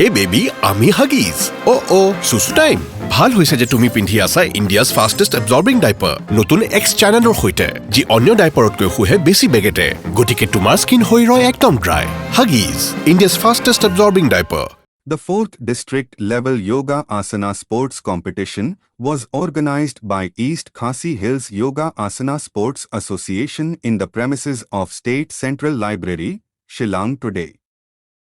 হে baby, আমি Huggies. সুসু time. ভাল হৈছে যে তুমি পিন্ধি আছা ইণ্ডিয়াছ ফাষ্টেষ্ট এবজৰ্বিং ডাইপাৰ নতুন এক্স চেনেলৰ সৈতে, যি অন্য ডাইপাৰতকৈ শুহে বেছি বেগেতে, গতিকে তোমাৰ স্কিন হৈ ৰয় একদম dry. Huggies, India's fastest absorbing diaper. The 4th District Level Yoga Asana Sports Competition was organized by East Khasi Hills Yoga Asana Sports Association in the premises of State Central Library, Shillong today,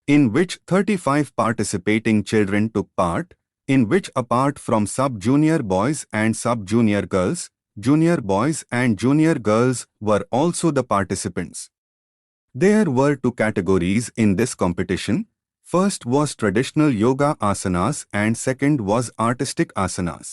in which 35 participating children took part, in which apart from sub-junior boys and sub-junior girls, junior boys and junior girls were also the participants. There were 2 categories in this competition. First was traditional yoga asanas and second was artistic asanas.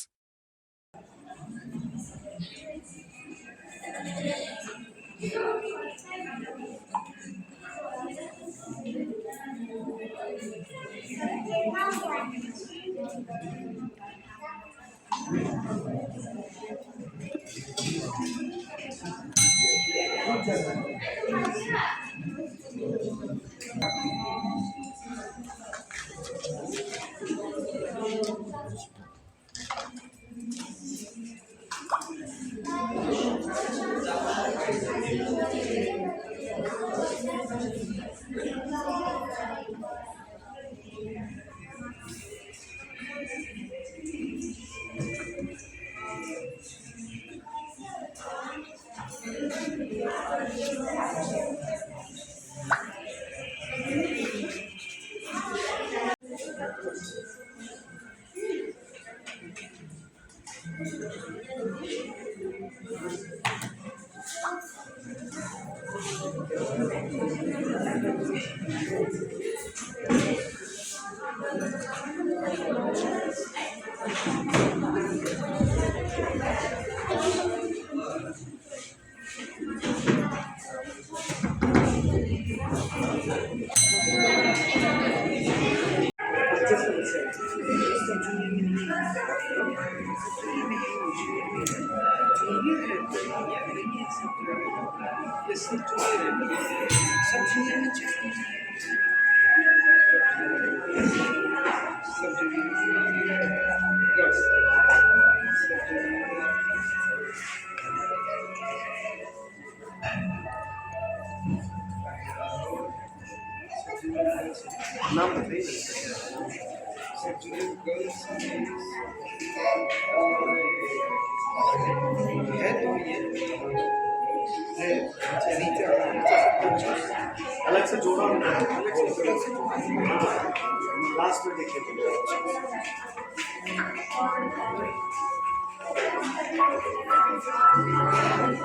अलग से जोड़ा last में देखिए